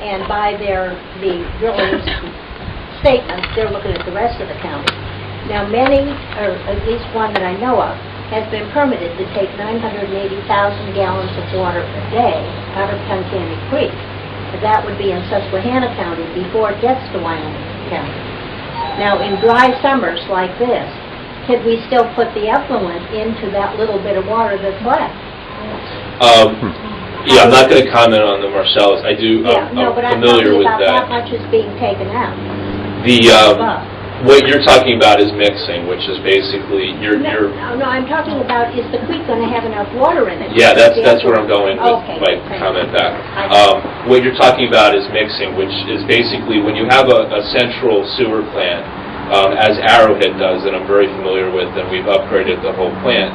and by the driller's statements, they're looking at the rest of the county. Now, many, or at least one that I know of, has been permitted to take 980,000 gallons of water a day out of Tunkhannock Creek. That would be in Susquehanna County before it gets to Wyoming County. Now, in dry summers like this, could we still put the effluent into that little bit of water that's left? Yeah, I'm not going to comment on the Marcellus. I do. Yeah, no, but I'm familiar talking with about that. how much is being taken out. What you're talking about is mixing, which is basically No, I'm talking about, is the creek going to have enough water in it? Yeah, that's where I'm going with my comment back. What you're talking about is mixing, which is basically when you have a central sewer plant, as Arrowhead does, that I'm very familiar with, and we've upgraded the whole plant.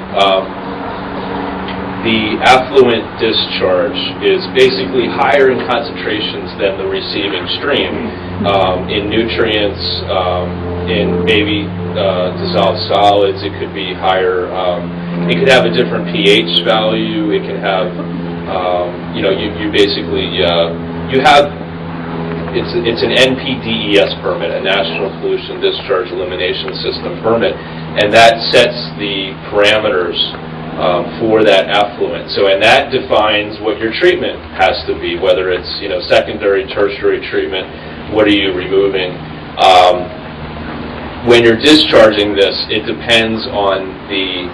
The affluent discharge is basically higher in concentrations than the receiving stream in nutrients, in maybe dissolved solids. It could be higher. It could have a different pH value. It can have, you basically you have. It's an NPDES permit, a National Pollution Discharge Elimination System permit, and that sets the parameters for that effluent. So, and that defines what your treatment has to be, whether it's secondary, tertiary treatment. What are you removing? When you're discharging this, it depends on the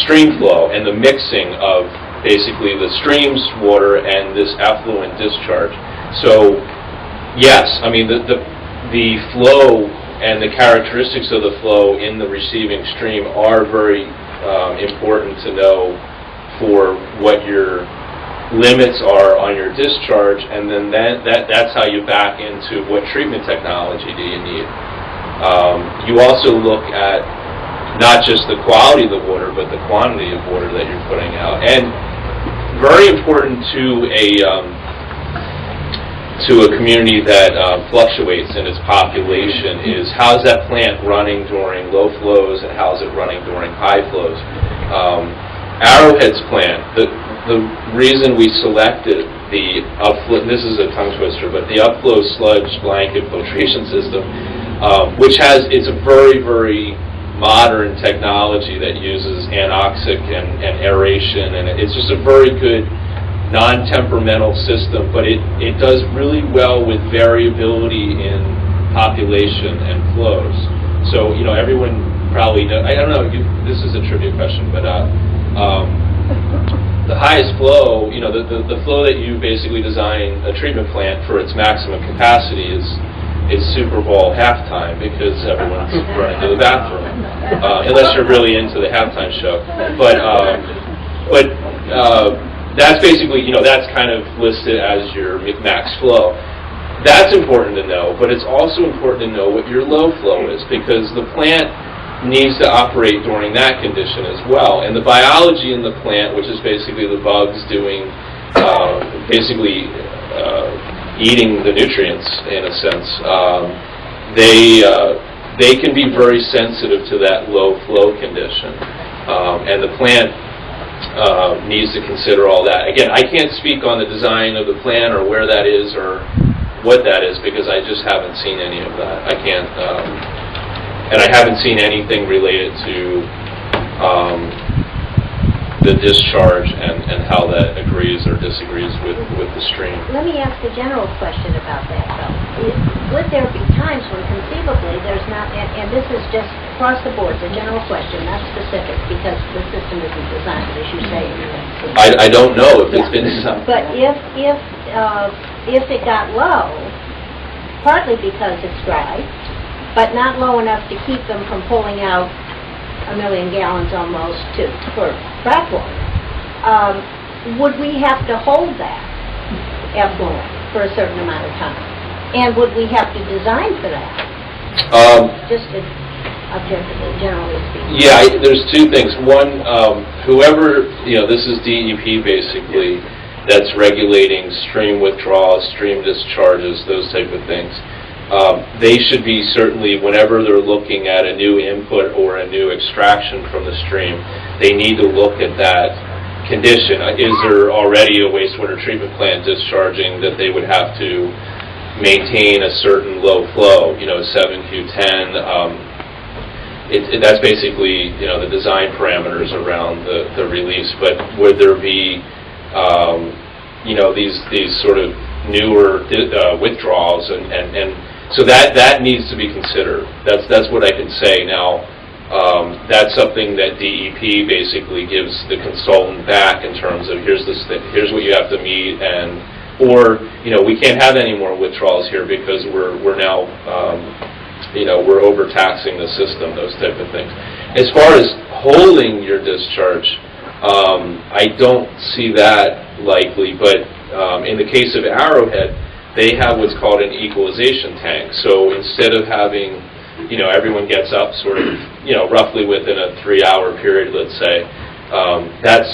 stream flow and the mixing of basically the stream's water and this affluent discharge. So, yes, I mean the flow and the characteristics of the flow in the receiving stream are very important to know for what your limits are on your discharge, and then that's how you back into what treatment technology do you need. You also look at not just the quality of the water, but the quantity of water that you're putting out. And very important to a community that fluctuates in its population is how's that plant running during low flows and how's it running during high flows. Arrowhead's plant, the reason we selected the upflow, this is a tongue twister, but the upflow sludge blanket filtration system, which it's a very, very modern technology that uses anoxic and aeration, and it's just a very good non-temperamental system, but it does really well with variability in population and flows. So, everyone probably knows, I don't know, this is a trivia question, but the highest flow, the flow that you basically design a treatment plant for its maximum capacity is Super Bowl halftime, because everyone's running to the bathroom, unless you're really into the halftime show. But that's basically, that's kind of listed as your max flow. That's important to know, but it's also important to know what your low flow is, because the plant needs to operate during that condition as well. And the biology in the plant, which is basically the bugs doing, eating the nutrients in a sense, they can be very sensitive to that low flow condition. And the plant needs to consider all that. Again, I can't speak on the design of the plant or where that is or what that is, because I just haven't seen any of that. I can't, and I haven't seen anything related to the discharge and how that agrees or disagrees with the stream. Let me ask a general question about that, though. Would there be times when conceivably there's not, and this is just across the board, it's a general question, not specific, because the system isn't designed, as you say. I don't know if it's been designed. But if it got low, partly because it's dry, but not low enough to keep them from pulling out 1 million gallons almost for frac water, would we have to hold that effluent for a certain amount of time? And would we have to design for that? Just objectively, generally speaking. Yeah, there's two things. One, whoever, this is DEP basically, that's regulating stream withdrawals, stream discharges, those type of things. They should be certainly, whenever they're looking at a new input or a new extraction from the stream, they need to look at that condition. Is there already a wastewater treatment plant discharging that they would have to maintain a certain low flow, 7Q10? That's basically, the design parameters around the release. But would there be, these sort of newer withdrawals, and so that needs to be considered. That's what I can say now. That's something that DEP basically gives the consultant back in terms of here's what you have to meet, or we can't have any more withdrawals here because we're now we're overtaxing the system, those type of things. As far as holding your discharge, I don't see that likely, but in the case of Arrowhead, they have what's called an equalization tank. So instead of having, everyone gets up sort of, roughly within a 3-hour period, let's say, that's,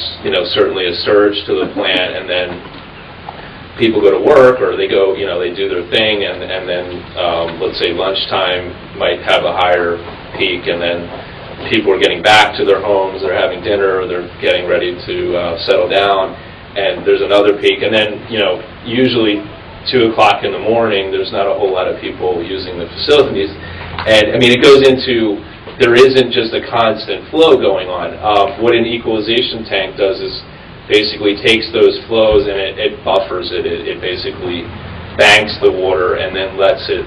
certainly a surge to the plant, and then people go to work, or they go, they do their thing, and then, let's say lunchtime might have a higher peak, and then people are getting back to their homes, they're having dinner, or they're getting ready to settle down, and there's another peak, and then, usually 2 o'clock in the morning, there's not a whole lot of people using the facilities. And, it goes into, there isn't just a constant flow going on. What an equalization tank does is basically takes those flows and it buffers it. It basically banks the water and then lets it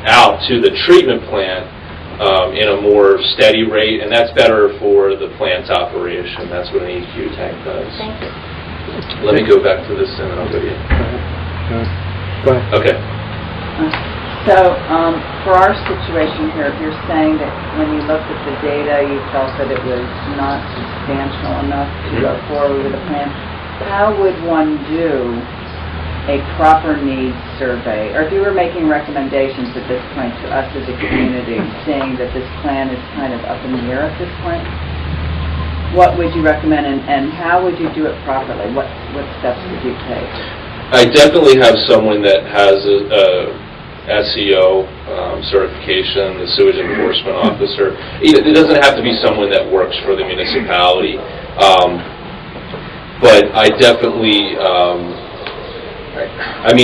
out to the treatment plant in a more steady rate, and that's better for the plant's operation. That's what an EQ tank does. Thank you. Let me go back to this and then I'll go to you. Go ahead. Okay. So, for our situation here, if you're saying that when you looked at the data, you felt that it was not substantial enough to go forward with a plan, how would one do a proper needs survey? Or if you were making recommendations at this point to us as a community, saying that this plan is kind of up in the air at this point, what would you recommend, and how would you do it properly? What steps would you take? I definitely have someone that has a SEO certification, the sewage enforcement officer. It doesn't have to be someone that works for the municipality, but I definitely,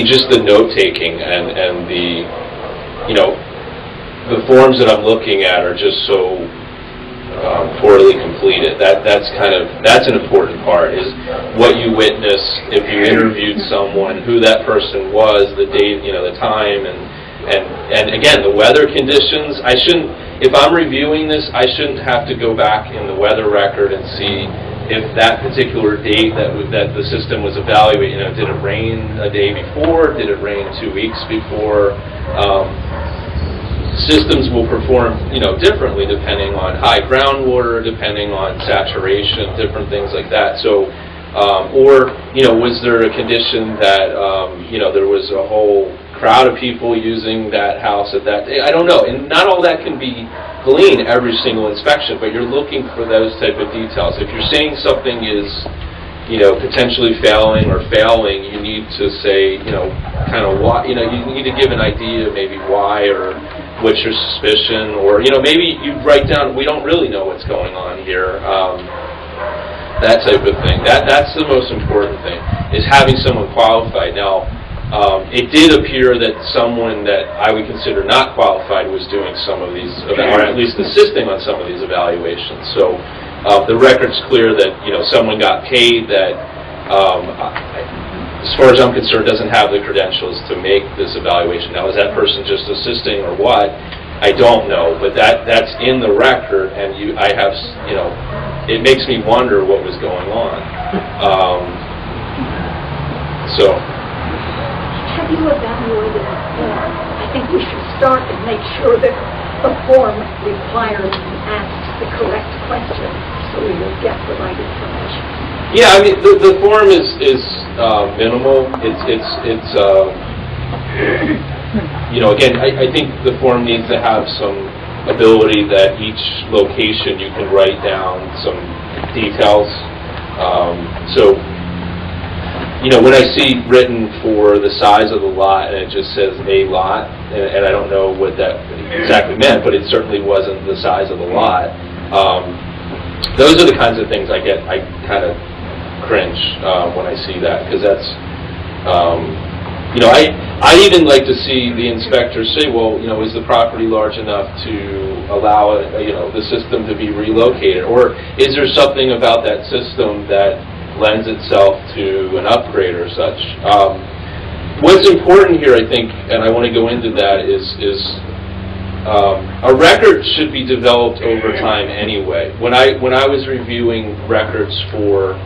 just the note taking and the, the forms that I'm looking at are just so poorly completed. That's an important part, is what you witnessed, if you interviewed someone, who that person was, the date, the time, and again, the weather conditions. If I'm reviewing this, I shouldn't have to go back in the weather record and see if that particular date that the system was evaluated, did it rain a day before, did it rain 2 weeks before. Systems will perform, differently depending on high groundwater, depending on saturation, different things like that. So, was there a condition that, there was a whole crowd of people using that house at that day? I don't know. And not all that can be gleaned every single inspection, but you're looking for those type of details. If you're saying something is, potentially failing, you need to say, kind of why, you need to give an idea maybe why, or what's your suspicion, or, maybe you write down, we don't really know what's going on here, that type of thing. That's the most important thing, is having someone qualified. Now, it did appear that someone that I would consider not qualified was doing some of these, or at least assisting on some of these evaluations. So, the record's clear that, someone got paid that, as far as I'm concerned, doesn't have the credentials to make this evaluation. Now, is that person just assisting or what? I don't know, but that's in the record, and I have, it makes me wonder what was going on. So. Have you evaluated the form? I think we should start and make sure that the form requires and asks the correct questions, so we will get the right information. Yeah, the form is minimal. Again, I think the form needs to have some ability that each location you can write down some details. When I see written for the size of the lot and it just says a lot, and I don't know what that exactly meant, but it certainly wasn't the size of the lot. those are the kinds of things I kind of cringe when I see that, because that's, I even like to see the inspectors say, well, is the property large enough to allow the system to be relocated, or is there something about that system that lends itself to an upgrade or such? What's important here, I think, and I want to go into that, is a record should be developed over time anyway. When I was reviewing records for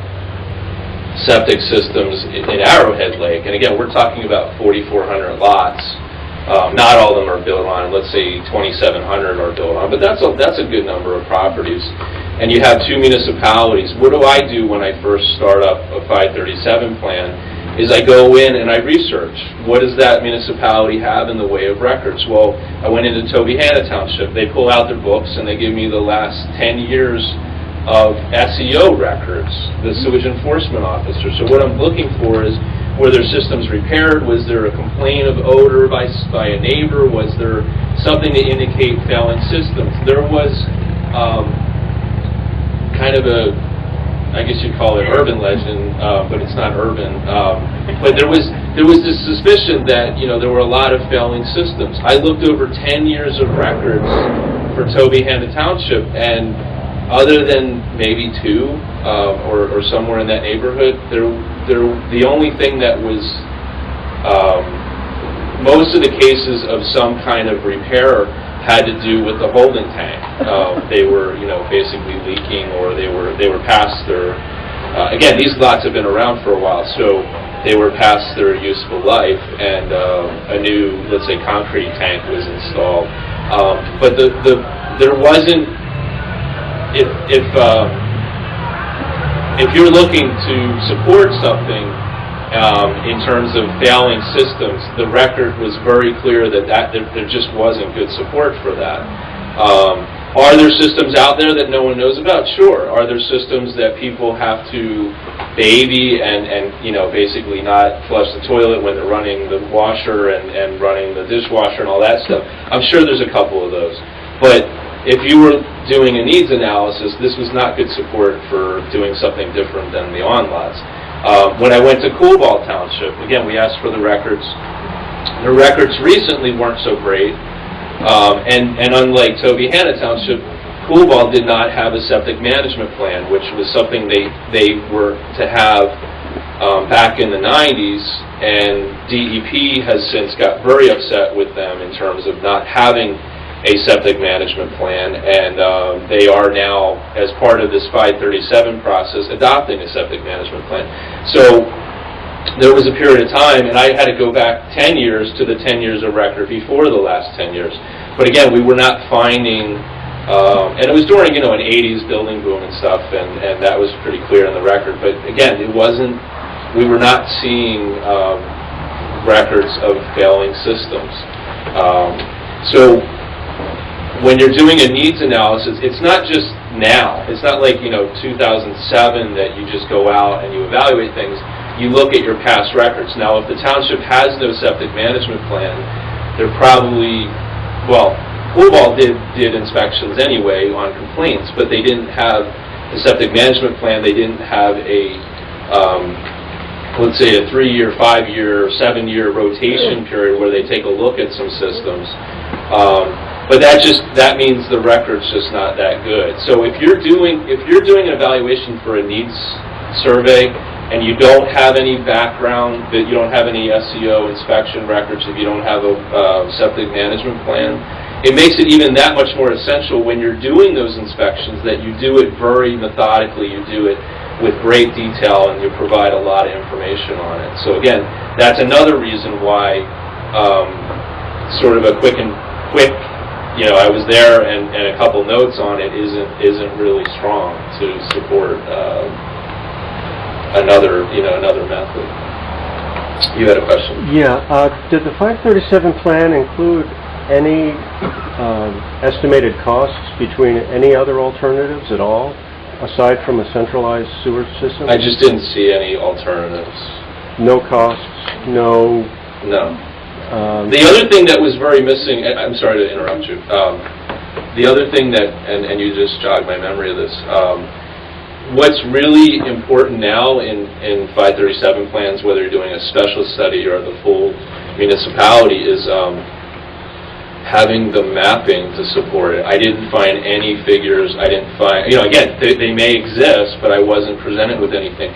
septic systems in Arrowhead Lake, and again, we're talking about 4,400 lots. Not all of them are built on, let's say 2,700 are built on, but that's a good number of properties. And you have 2 municipalities. What do I do when I first start up a 537 plan? Is I go in and I research. What does that municipality have in the way of records? Well, I went into Tobyhanna Township. They pull out their books and they give me the last 10 years of SEO records, the sewage enforcement officer. So what I'm looking for is, were their systems repaired? Was there a complaint of odor by a neighbor? Was there something to indicate failing systems? There was kind of a, I guess you'd call it urban legend, but it's not urban. But there was this suspicion that there were a lot of failing systems. I looked over 10 years of records for Tobyhanna Township, and other than maybe 2 or somewhere in that neighborhood, the only thing that was most of the cases of some kind of repair had to do with the holding tank. They were, basically leaking, or they were past their. Again, these lots have been around for a while, so they were past their useful life, and a new, let's say, concrete tank was installed. But there wasn't. If you're looking to support something in terms of failing systems, the record was very clear that there just wasn't good support for that. Are there systems out there that no one knows about? Sure. Are there systems that people have to baby and basically not flush the toilet when they're running the washer and running the dishwasher and all that stuff? I'm sure there's a couple of those. But if you were doing a needs analysis, this was not good support for doing something different than the on-lots. When I went to Coolball Township, again, we asked for the records. The records recently weren't so great, and unlike Tobyhanna Township, Coolball did not have a septic management plan, which was something they were to have back in the 90s, and DEP has since got very upset with them in terms of not having a septic management plan, and they are now, as part of this 537 process, adopting a septic management plan. So there was a period of time, and I had to go back 10 years to the 10 years of record before the last 10 years. But again, we were not finding, and it was during, an 80s building boom and stuff, and that was pretty clear in the record. But again, we were not seeing records of failing systems. So when you're doing a needs analysis, it's not just now. It's not like, 2007 that you just go out and you evaluate things. You look at your past records. Now, if the township has no septic management plan, they're probably, well, Coolball did inspections anyway on complaints, but they didn't have a septic management plan. They didn't have a, let's say, a 3-year, 5-year, 7-year rotation period where they take a look at some systems. But that means the record's just not that good. So if you're doing an evaluation for a needs survey and you don't have any background, that you don't have any SEO inspection records, if you don't have a septic management plan, it makes it even that much more essential when you're doing those inspections that you do it very methodically, you do it with great detail, and you provide a lot of information on it. So again, that's another reason why sort of a quick I was there, and a couple notes on it isn't really strong to support another method. You had a question? Yeah. Did the 537 plan include any estimated costs between any other alternatives at all, aside from a centralized sewer system? I just didn't see any alternatives. No costs, no... No. The other thing that was very missing, I'm sorry to interrupt you, The other thing that, and you just jogged my memory of this, what's really important now in 537 plans, whether you're doing a special study or the full municipality, is having the mapping to support it. I didn't find any figures. I didn't find, again, they may exist, but I wasn't presented with anything.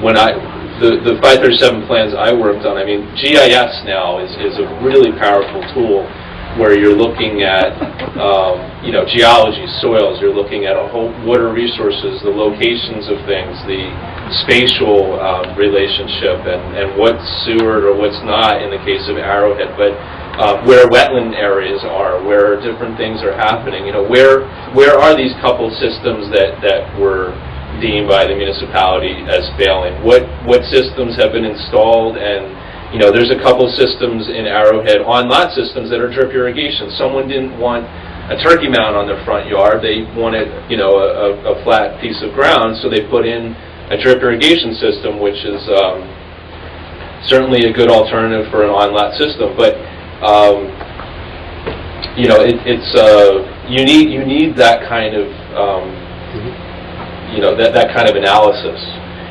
When the 537 plans I worked on, GIS now is a really powerful tool where you're looking at, geology, soils, you're looking at a whole water resources, the locations of things, the spatial relationship, and what's sewered or what's not in the case of Arrowhead, but where wetland areas are, where different things are happening, where are these couple systems that were deemed by the municipality as failing? What systems have been installed? And there's a couple systems in Arrowhead, on-lot systems, that are drip irrigation. Someone didn't want a turkey mound on their front yard. They wanted, a flat piece of ground, so they put in a drip irrigation system, which is certainly a good alternative for an on-lot system. But you need that kind of that kind of analysis.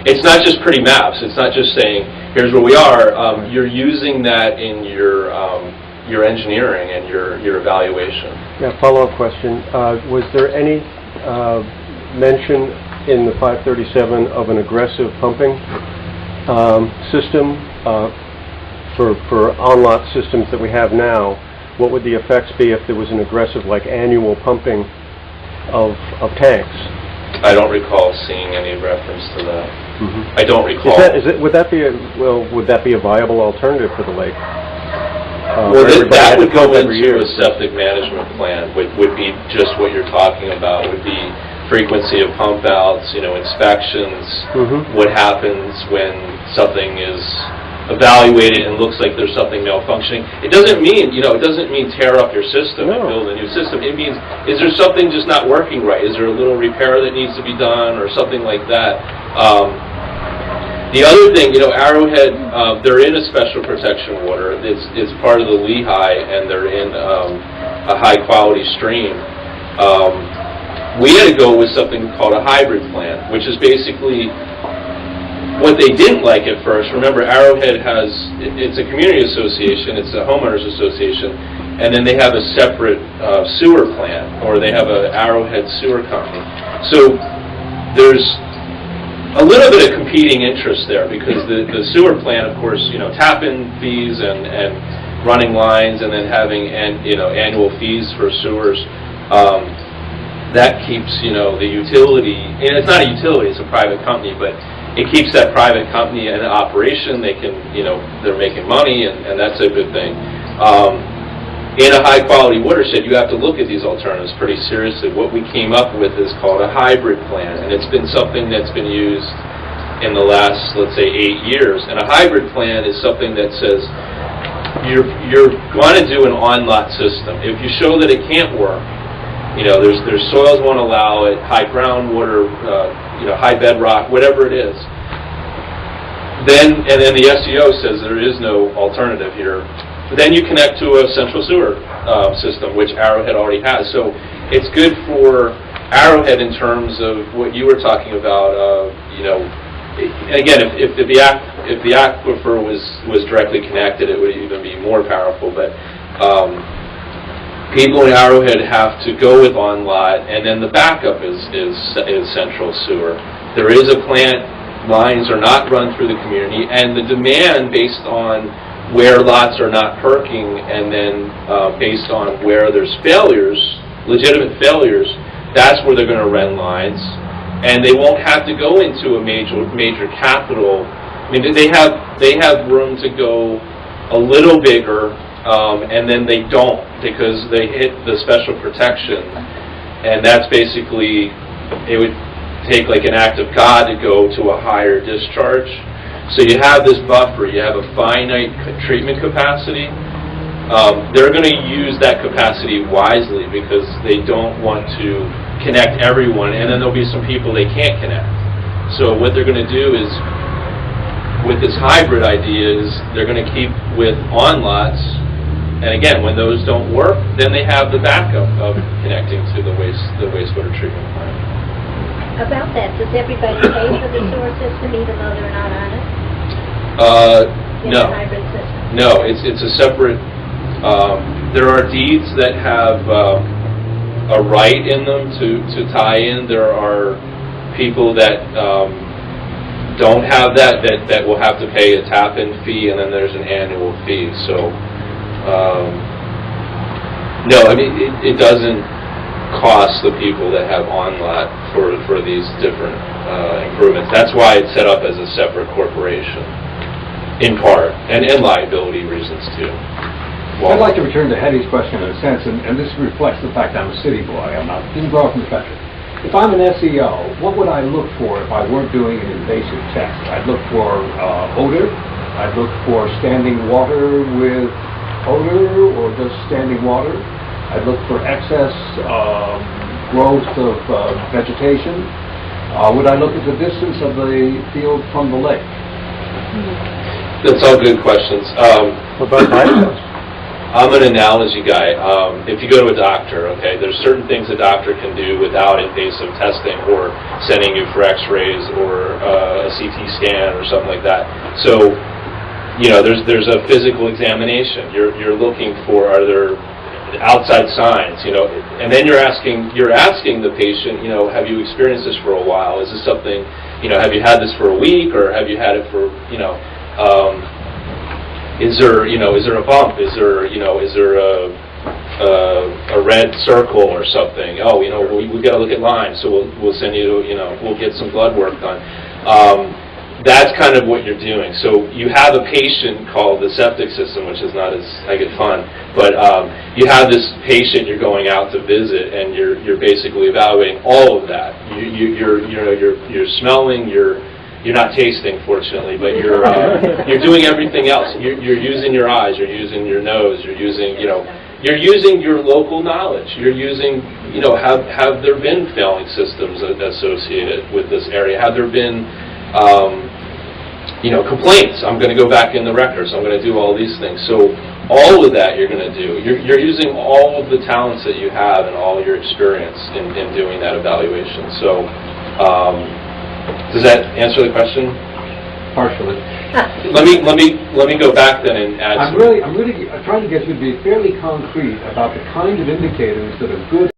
It's not just pretty maps. It's not just saying, here's where we are. You're using that in your engineering and your evaluation. Yeah, follow-up question. Was there any mention in the 537 of an aggressive pumping system for on-lot systems that we have now? What would the effects be if there was an aggressive, like, annual pumping of tanks? I don't recall seeing any reference to that. Mm-hmm. I don't recall. Would that be a viable alternative for the lake? Well, that would go into a septic management plan. Would be just what you're talking about. Would be frequency of pump outs, inspections. Mm-hmm. What happens when something is evaluated and looks like there's something malfunctioning? It doesn't mean tear up your system and build a new system. It means, is there something just not working right? Is there a little repair that needs to be done or something like that? The other thing, Arrowhead, they're in a special protection water. It's part of the Lehigh, and they're in a high quality stream. We had to go with something called a hybrid plan, which is basically what they didn't like at first. Remember, Arrowhead it's a community association, it's a homeowners association, and then they have a separate sewer plan, or they have an Arrowhead sewer company. So there's a little bit of competing interest there, because the sewer plan, of course, tap-in fees and running lines, and then having annual fees for sewers. That keeps the utility, and it's not a utility, it's a private company, but it keeps that private company in operation. They can, they're making money, and that's a good thing. In a high-quality watershed, you have to look at these alternatives pretty seriously. What we came up with is called a hybrid plan, and it's been something that's been used in the last, let's say, 8 years. And a hybrid plan is something that says you're going to do an on-lot system. If you show that it can't work, there's soils won't allow it, high groundwater, high bedrock, whatever it is. Then the SEO says there is no alternative here. Then you connect to a central sewer system, which Arrowhead already has. So it's good for Arrowhead in terms of what you were talking about. Again, if the aquifer was directly connected, it would even be more powerful. But people in Arrowhead have to go with on-lot, and then the backup is central sewer. There is a plant. Lines are not run through the community, and the demand based on where lots are not perking, and then based on where there's failures, legitimate failures, that's where they're going to run lines, and they won't have to go into a major capital. I mean, they have room to go a little bigger, and then they don't, because they hit the special protection, and that's basically, it would take like an act of God to go to a higher discharge. So you have this buffer, you have a finite treatment capacity. They're going to use that capacity wisely, because they don't want to connect everyone, and then there'll be some people they can't connect. So what they're going to do is, with this hybrid idea, is they're going to keep with on-lots, And again, when those don't work, then they have the backup of connecting to the wastewater treatment plant. About that, does everybody pay for the sewer system even though they're not on it? In No. the hybrid system? No, it's a separate, there are deeds that have a right in them to tie in. There are people that don't have that will have to pay a tap-in fee, and then there's an annual fee. So, no, I mean, it doesn't cost the people that have on-lot for these different improvements. That's why it's set up as a separate corporation, in part, and liability reasons too. I'd like to return to Hetty's question in a sense, and this reflects the fact I'm a city boy. Didn't grow up in the country. If I'm an SEO, what would I look for if I weren't doing an invasive test? I'd look for odor. I'd look for standing water with odor or just standing water. I'd look for excess growth of vegetation. Would I look at the distance of the field from the lake? That's all good questions. What about bypass? I'm an analogy guy. If you go to a doctor, okay, there's certain things a doctor can do without invasive testing or sending you for x-rays or a CT scan or something like that. So, you know, there's a physical examination. You're looking for, are there outside signs, you know, and then you're asking the patient, you know, have you experienced this for a while? Is this something, you know, have you had this for a week, or have you had it for, you know, is there a bump? Is there a red circle or something? Oh, you know, we got to look at Lyme, so we'll send you, you know, we'll get some blood work done. That's kind of what you're doing. So you have a patient called the septic system, which is not as fun, but you have this patient you're going out to visit, and you're basically evaluating all of that. You're smelling, you're not tasting, fortunately, but you're doing everything else. You're using your eyes, you're using your nose, you're using your local knowledge. You're using, you know, have there been failing systems associated with this area? Have there been you know, complaints? I'm going to go back in the records. I'm going to do all these things. So all of that you're going to do. You're using all of the talents that you have and all your experience in doing that evaluation. So does that answer the question? Partially. Let me go back then and add. I'm really trying to get you to be fairly concrete about the kind of indicators that are good